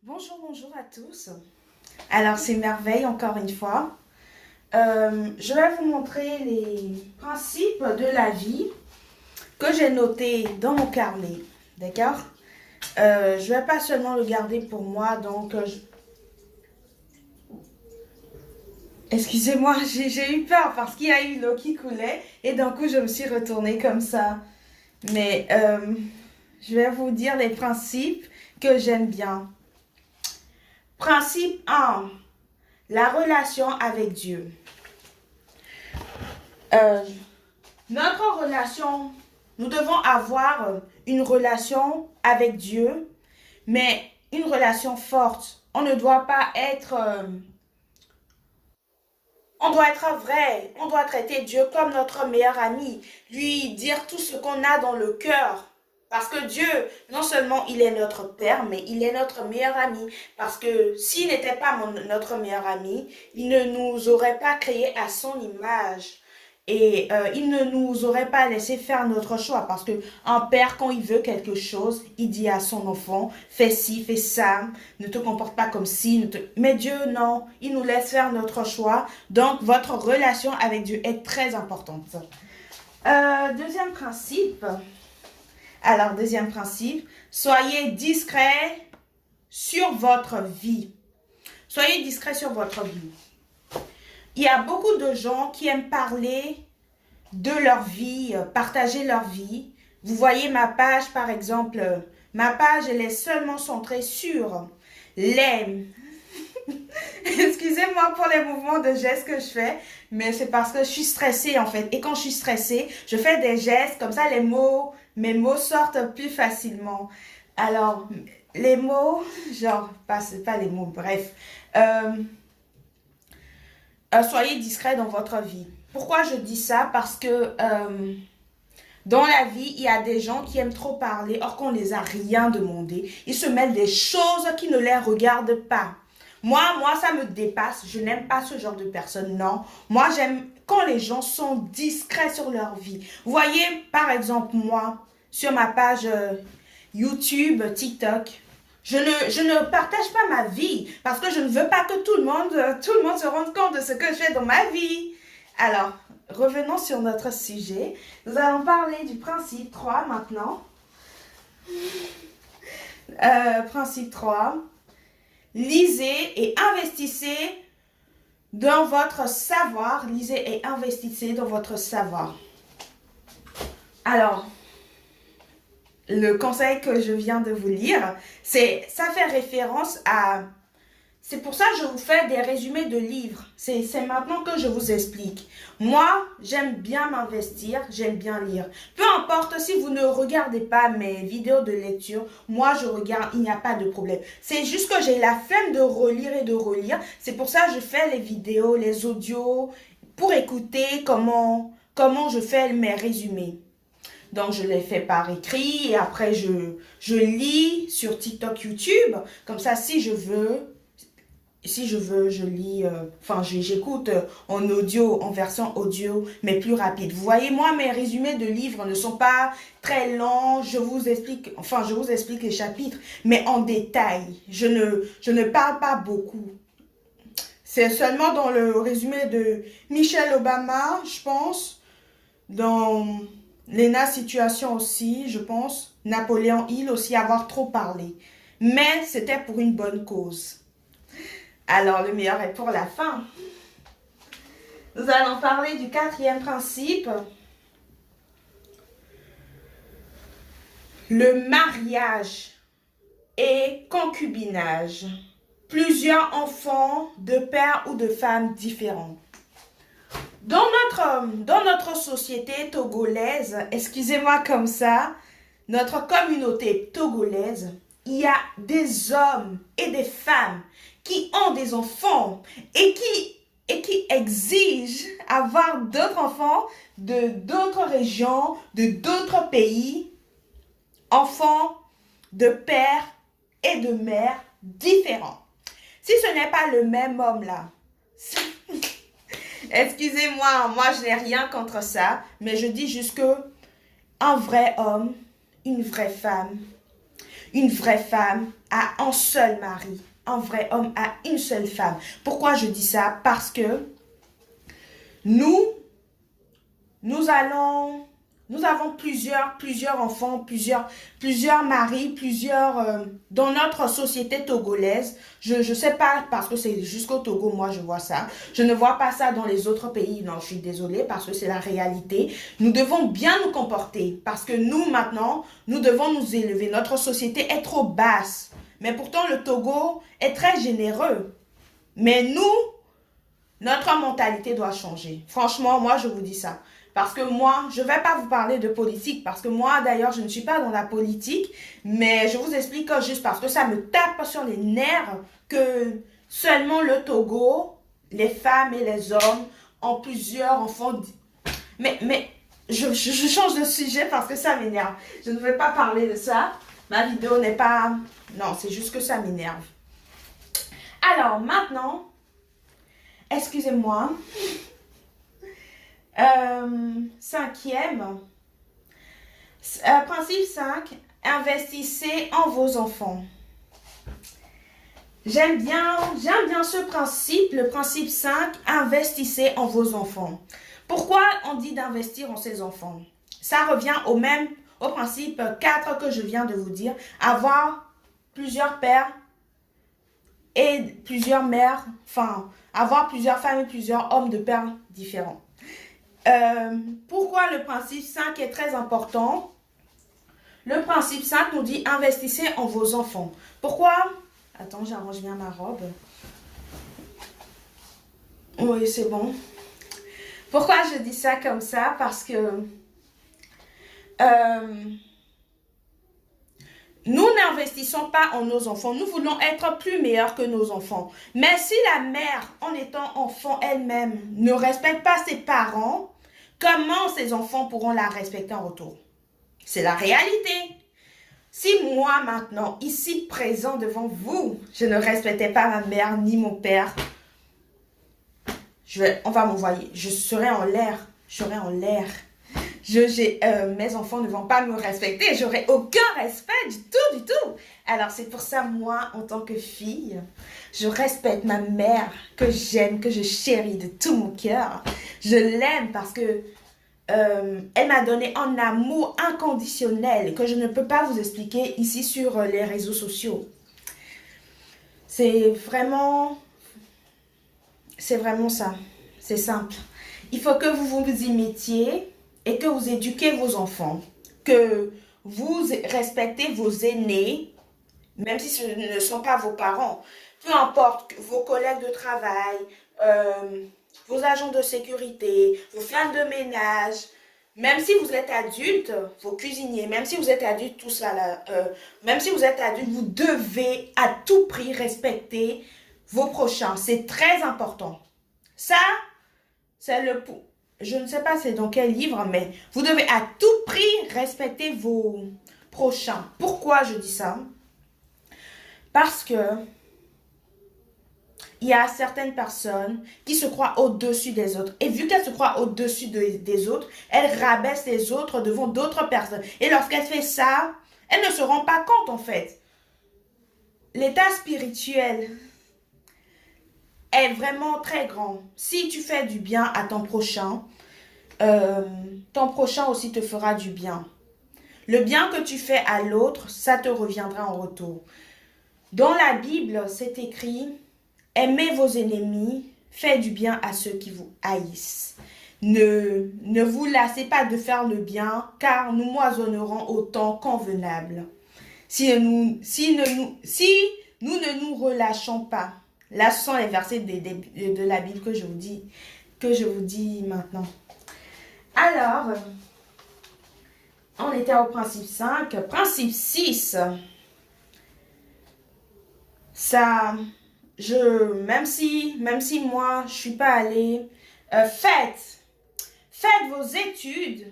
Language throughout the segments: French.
Bonjour, bonjour à tous. Alors, c'est Merveille encore une fois. Je vais vous montrer les principes de la vie que j'ai notés dans mon carnet. D'accord? Je ne vais pas seulement le garder pour moi, donc excusez-moi, j'ai eu peur parce qu'il y a eu l'eau qui coulait et d'un coup je me suis retournée comme ça. Mais je vais vous dire les principes que j'aime bien. Principe 1, la relation avec Dieu. Euh, Notre relation, nous devons avoir une relation avec Dieu, mais une relation forte. On ne doit pas être, on doit être vrai, on doit traiter Dieu comme notre meilleur ami, lui dire tout ce qu'on a dans le cœur. Parce que Dieu, non seulement il est notre Père, mais il est notre meilleur ami. Parce que s'il n'était pas notre meilleur ami, il ne nous aurait pas créé à son image. Et il ne nous aurait pas laissé faire notre choix parce que un père, quand il veut quelque chose, il dit à son enfant, fais ci, fais ça, ne te comporte pas comme ci. Mais Dieu, non, il nous laisse faire notre choix. Donc, votre relation avec Dieu est très importante. Deuxième principe. Alors, deuxième principe, soyez discret sur votre vie. Soyez discret sur votre vie. Il y a beaucoup de gens qui aiment parler de leur vie, partager leur vie. Vous voyez ma page, par exemple. Ma page, elle est seulement centrée sur les... Excusez-moi pour les mouvements de gestes que je fais, mais c'est parce que je suis stressée en fait. Et quand je suis stressée, je fais des gestes, comme ça mes mots sortent plus facilement. Alors, les mots, genre, c'est pas les mots, bref. Euh, Soyez discret dans votre vie. Pourquoi je dis ça? Parce que dans la vie, il y a des gens qui aiment trop parler, or qu'on ne les a rien demandé. Ils se mêlent des choses qui ne les regardent pas. Moi, ça me dépasse. Je n'aime pas ce genre de personnes, non. Moi, j'aime quand les gens sont discrets sur leur vie. Vous voyez, par exemple, moi, sur ma page YouTube, TikTok, je ne partage pas ma vie parce que je ne veux pas que tout le monde se rende compte de ce que je fais dans ma vie. Alors, revenons sur notre sujet. Nous allons parler du principe 3 maintenant. Principe 3. Lisez et investissez dans votre savoir. Lisez et investissez dans votre savoir. Alors, le conseil que je viens de vous lire, ça fait référence à... C'est pour ça que je vous fais des résumés de livres. C'est maintenant que je vous explique. Moi, j'aime bien m'investir, j'aime bien lire. Peu importe si vous ne regardez pas mes vidéos de lecture, moi je regarde, il n'y a pas de problème. C'est juste que j'ai la flemme de relire et de relire. C'est pour ça que je fais les vidéos, les audios, pour écouter comment je fais mes résumés. Donc, je les fais par écrit et après, je lis sur TikTok, YouTube. Comme ça, si je veux, je lis, j'écoute en audio, en version audio, mais plus rapide. Vous voyez, moi, mes résumés de livres ne sont pas très longs. Je vous explique les chapitres, mais en détail. Je ne parle pas beaucoup. C'est seulement dans le résumé de Michelle Obama, je pense, dans Lena Situation aussi, je pense, Napoléon Hill aussi avoir trop parlé. Mais c'était pour une bonne cause. Alors, le meilleur est pour la fin. Nous allons parler du quatrième principe. Le mariage et concubinage. Plusieurs enfants de pères ou de femmes différents. Dans notre société togolaise, excusez-moi comme ça, notre communauté togolaise, il y a des hommes et des femmes qui ont des enfants et qui exigent avoir d'autres enfants de d'autres régions, de d'autres pays, enfants de pères et de mères différents. Si ce n'est pas le même homme là, excusez-moi, moi je n'ai rien contre ça, mais je dis juste que un vrai homme, une vraie femme, une vraie femme a un seul mari. Un vrai homme a une seule femme. Pourquoi je dis ça? Parce que nous, nous allons, nous avons plusieurs enfants, plusieurs maris, dans notre société togolaise. Je sais pas parce que c'est jusqu'au Togo, moi je vois ça. Je ne vois pas ça dans les autres pays. Non, je suis désolée parce que c'est la réalité. Nous devons bien nous comporter parce que nous maintenant, nous devons nous élever. Notre société est trop basse. Mais pourtant le Togo est très généreux. Mais nous, notre mentalité doit changer. Franchement, moi, je vous dis ça. Parce que moi, je ne vais pas vous parler de politique, parce que moi, d'ailleurs, je ne suis pas dans la politique, mais je vous explique juste parce que ça me tape sur les nerfs que seulement le Togo, les femmes et les hommes ont plusieurs enfants. Mais je change de sujet parce que ça m'énerve. Je ne vais pas parler de ça. Ma vidéo n'est pas... Non, c'est juste que ça m'énerve. Alors, maintenant... Excusez-moi. Cinquième. Principe 5. Investissez en vos enfants. J'aime bien ce principe, le principe 5. Investissez en vos enfants. Pourquoi on dit d'investir en ses enfants? Ça revient au principe 4 que je viens de vous dire. Avoir plusieurs pères et plusieurs mères, enfin, avoir plusieurs femmes et plusieurs hommes de pères différents. Pourquoi le principe 5 est très important? Le principe 5 nous dit investissez en vos enfants. Pourquoi? Attends, j'arrange bien ma robe. Oui, c'est bon. Pourquoi je dis ça comme ça? Parce que nous n'investissons pas en nos enfants. Nous voulons être plus meilleurs que nos enfants. Mais si la mère, en étant enfant elle-même, ne respecte pas ses parents, comment ses enfants pourront la respecter en retour? C'est la réalité. Si moi, maintenant, ici présent devant vous, je ne respectais pas ma mère ni mon père, on va m'envoyer. Je serai en l'air. Je serai en l'air. Mes enfants ne vont pas me respecter. J'aurai aucun respect du tout. Alors, c'est pour ça, moi, en tant que fille, je respecte ma mère, que j'aime, que je chéris de tout mon cœur. Je l'aime parce que elle m'a donné un amour inconditionnel que je ne peux pas vous expliquer ici sur les réseaux sociaux. C'est vraiment ça. C'est simple. Il faut que vous vous y mettiez et que vous éduquez vos enfants, que vous respectez vos aînés, même si ce ne sont pas vos parents. Peu importe, vos collègues de travail, vos agents de sécurité, vos femmes de ménage, même si vous êtes adulte, vos cuisiniers, même si vous êtes adulte, tout ça là, même si vous êtes adulte, vous devez à tout prix respecter vos prochains. C'est très important. Ça, c'est je ne sais pas c'est dans quel livre, mais vous devez à tout prix respecter vos prochains. Pourquoi je dis ça? Parce que il y a certaines personnes qui se croient au-dessus des autres. Et vu qu'elles se croient au-dessus des autres, elles rabaissent les autres devant d'autres personnes. Et lorsqu'elles font ça, elles ne se rendent pas compte en fait. L'état spirituel est vraiment très grand. Si tu fais du bien à ton prochain aussi te fera du bien. Le bien que tu fais à l'autre, ça te reviendra en retour. Dans la Bible, c'est écrit... Aimez vos ennemis, faites du bien à ceux qui vous haïssent. Ne vous lassez pas de faire le bien, car nous moissonnerons au temps convenable. Si nous ne nous relâchons pas, là ce sont les versets de la Bible que je vous dis maintenant. Alors, on était au principe 5. Principe 6, ça... même si moi, je suis pas allée, faites vos études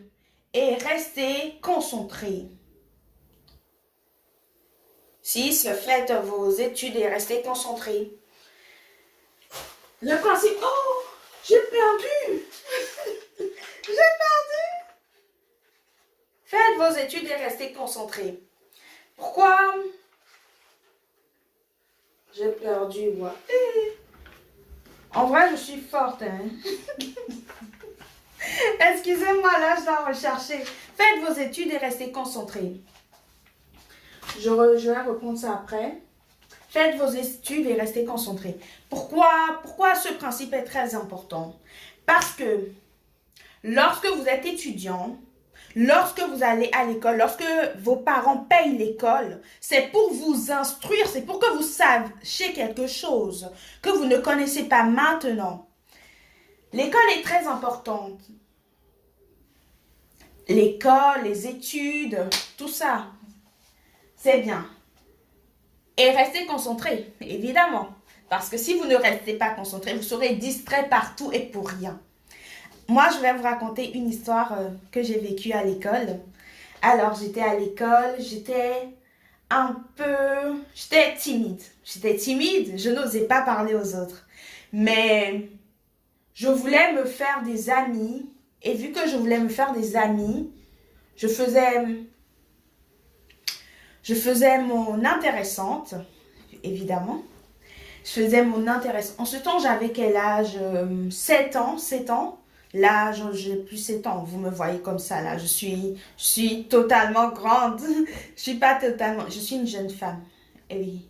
et restez concentrés. 6, faites vos études et restez concentrés. Le principe, oh, j'ai perdu. J'ai perdu. Faites vos études et restez concentrés. Pourquoi j'ai perdu, moi. En vrai, je suis forte, hein. Excusez-moi, là, je dois rechercher. Faites vos études et restez concentrés. Je vais reprendre ça après. Faites vos études et restez concentrés. Pourquoi ce principe est très important? Parce que lorsque vous êtes étudiant, lorsque vous allez à l'école, lorsque vos parents payent l'école, c'est pour vous instruire, c'est pour que vous sachiez quelque chose que vous ne connaissez pas maintenant. L'école est très importante. L'école, les études, tout ça, c'est bien. Et restez concentré, évidemment. Parce que si vous ne restez pas concentré, vous serez distrait partout et pour rien. Moi, je vais vous raconter une histoire que j'ai vécue à l'école. Alors, j'étais à l'école, j'étais timide. J'étais timide, je n'osais pas parler aux autres. Mais je voulais me faire des amis. Et vu que je voulais me faire des amis, je faisais mon intéressante, évidemment. Je faisais mon intéressante. En ce temps, j'avais quel âge? 7 ans, 7 ans. Là, j'ai plus 7 ans. Vous me voyez comme ça, là. Je suis totalement grande. Je suis pas totalement... Je suis une jeune femme. Et oui,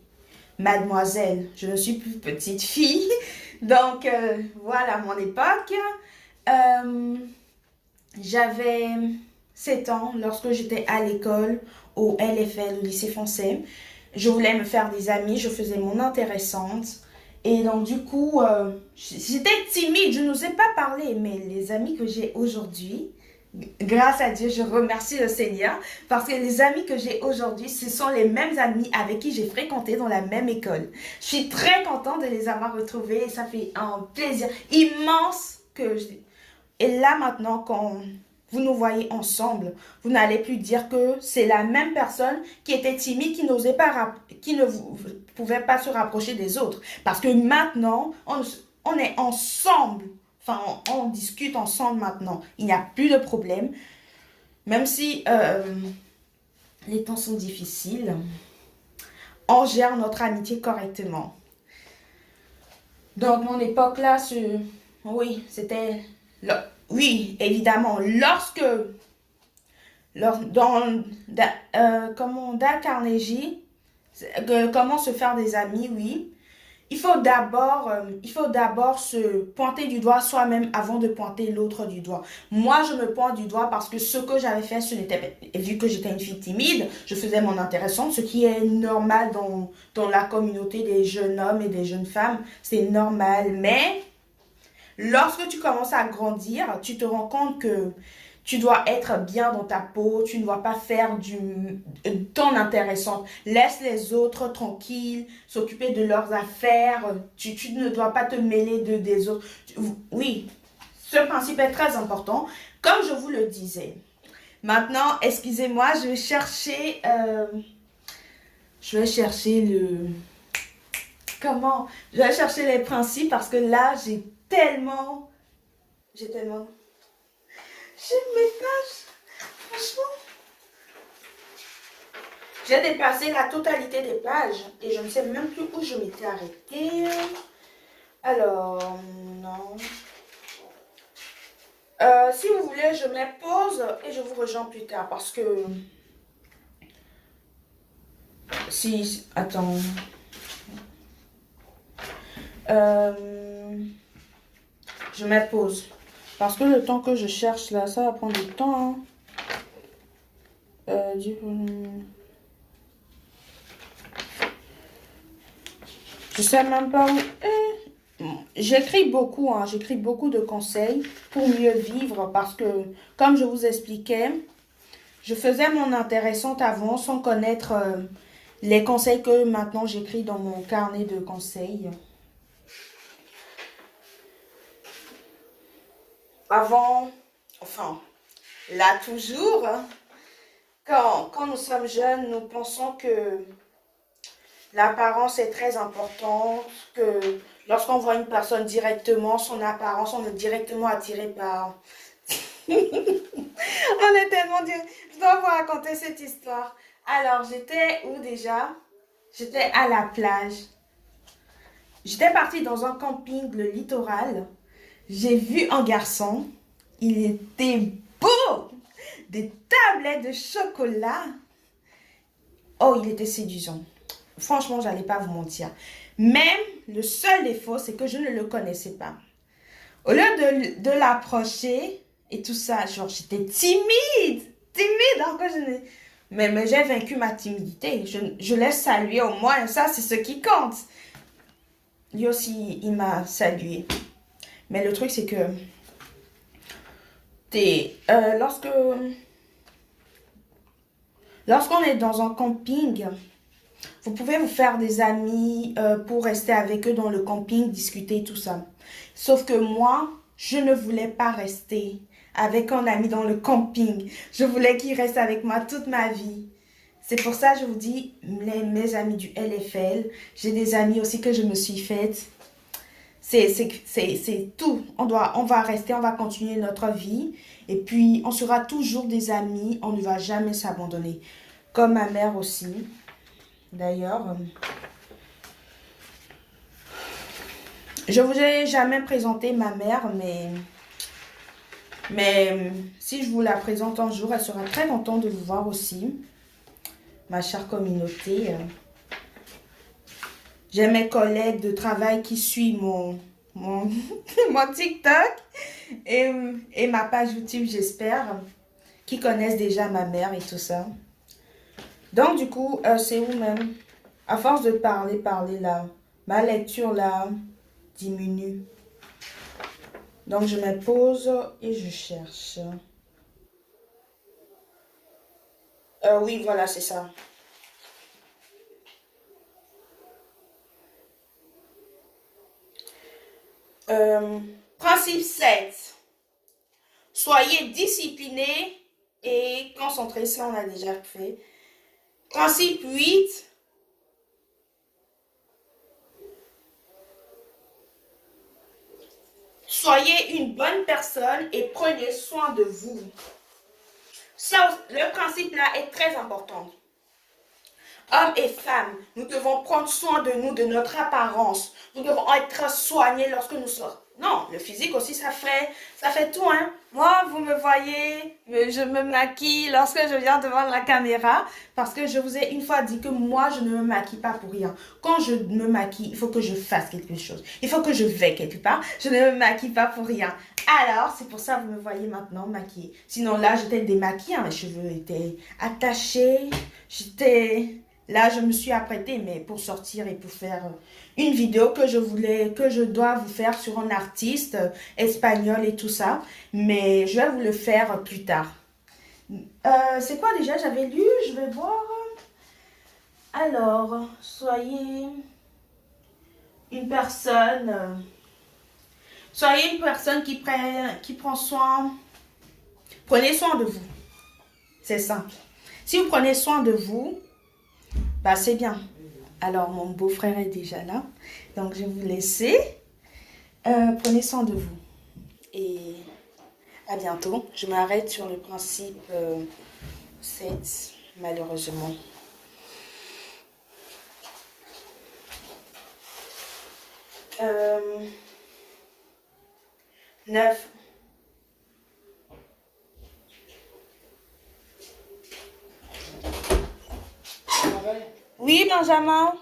mademoiselle. Je ne suis plus petite fille. Donc, voilà mon époque. Euh, J'avais 7 ans lorsque j'étais à l'école au LFL, au lycée français. Je voulais me faire des amis, je faisais mon intéressante. Et donc du coup, j'étais timide, je n'osais pas parler. Mais les amis que j'ai aujourd'hui, grâce à Dieu, je remercie le Seigneur. Parce que les amis que j'ai aujourd'hui, ce sont les mêmes amis avec qui j'ai fréquenté dans la même école. Je suis très contente de les avoir retrouvés et ça fait un plaisir immense que je... Et là maintenant, quand vous nous voyez ensemble, vous n'allez plus dire que c'est la même personne qui était timide, qui n'osait pas, qui ne pouvait pas se rapprocher des autres. Parce que maintenant, on est ensemble. Enfin, on discute ensemble maintenant. Il n'y a plus de problème. Même si les temps sont difficiles, on gère notre amitié correctement. Donc, mon époque là, oui, c'était... Oui, évidemment, comment Dale Carnegie, comment se faire des amis, oui. Il faut d'abord se pointer du doigt soi-même avant de pointer l'autre du doigt. Moi, je me pointe du doigt parce que ce que j'avais fait, vu que j'étais une fille timide, je faisais mon intéressante, ce qui est normal dans la communauté des jeunes hommes et des jeunes femmes. C'est normal, mais lorsque tu commences à grandir, tu te rends compte que tu dois être bien dans ta peau, tu ne dois pas faire ton intéressante. Laisse les autres tranquilles, s'occuper de leurs affaires. Tu ne dois pas te mêler des autres. Oui, ce principe est très important, comme je vous le disais. Maintenant, excusez-moi, je vais chercher le... Comment? Je vais chercher les principes parce que là, J'ai tellement... J'aime mes pages. Franchement. J'ai dépassé la totalité des pages. Et je ne sais même plus où je m'étais arrêtée. Alors, non. Si vous voulez, je mets pause et je vous rejoins plus tard. Parce que... Attends. Je mets pause. Parce que le temps que je cherche là, ça va prendre du temps. Hein. Je sais même pas où. J'écris beaucoup, hein. J'écris beaucoup de conseils pour mieux vivre parce que, comme je vous expliquais, je faisais mon intéressante avant sans connaître les conseils que maintenant j'écris dans mon carnet de conseils. Avant, enfin, là toujours, hein, quand nous sommes jeunes, nous pensons que l'apparence est très importante, que lorsqu'on voit une personne directement, son apparence, on est directement attiré par... On est tellement... Je dois vous raconter cette histoire. Alors, j'étais où déjà? J'étais à la plage. J'étais partie dans un camping, le littoral. J'ai vu un garçon. Il était beau. Des tablettes de chocolat. Oh, il était séduisant. Franchement, j'allais pas vous mentir. Même le seul défaut, c'est que je ne le connaissais pas. Au lieu de l'approcher et tout ça, genre, j'étais timide. Timide encore. Mais j'ai vaincu ma timidité. Je l'ai salué au moins. Ça, c'est ce qui compte. Lui aussi, il m'a salué. Mais le truc, c'est que lorsqu'on est dans un camping, vous pouvez vous faire des amis pour rester avec eux dans le camping, discuter, tout ça. Sauf que moi, je ne voulais pas rester avec un ami dans le camping. Je voulais qu'il reste avec moi toute ma vie. C'est pour ça que je vous dis, mes amis du LFL, j'ai des amis aussi que je me suis faites. C'est tout. On va rester, on va continuer notre vie. Et puis, on sera toujours des amis. On ne va jamais s'abandonner. Comme ma mère aussi. D'ailleurs, je vous ai jamais présenté ma mère, mais si je vous la présente un jour, elle sera très contente de vous voir aussi. Ma chère communauté. J'ai mes collègues de travail qui suivent mon TikTok et ma page YouTube, j'espère, qui connaissent déjà ma mère et tout ça. Donc, du coup, c'est où même? À force de parler là, ma lecture là diminue. Donc, je me pose et je cherche. Oui, voilà, c'est ça. Euh, Principe 7. Soyez disciplinés et concentrés. Ça, on a déjà fait. Principe 8. Soyez une bonne personne et prenez soin de vous. Ça, le principe là est très important. Hommes et femmes, nous devons prendre soin de nous, de notre apparence. Nous devons être soignés lorsque nous sommes. Non, le physique aussi, ça fait tout, hein. Moi, vous me voyez, je me maquille lorsque je viens devant la caméra parce que je vous ai une fois dit que moi, je ne me maquille pas pour rien. Quand je me maquille, il faut que je fasse quelque chose. Il faut que je vais quelque part. Je ne me maquille pas pour rien. Alors, c'est pour ça que vous me voyez maintenant maquillée. Sinon, là, j'étais démaquillée, hein. Mes cheveux étaient attachés. Là, je me suis apprêtée, mais pour sortir et pour faire une vidéo que je dois vous faire sur un artiste espagnol et tout ça. Mais je vais vous le faire plus tard. C'est quoi déjà? J'avais lu, je vais voir. Alors, une personne, euh, soyez une personne qui prend soin, prenez soin de vous. C'est simple. Si vous prenez soin de vous, bah, c'est bien. Alors, mon beau-frère est déjà là. Donc, je vais vous laisser. Prenez soin de vous. Et à bientôt. Je m'arrête sur le principe 7, malheureusement. 9. Oui, Benjamin.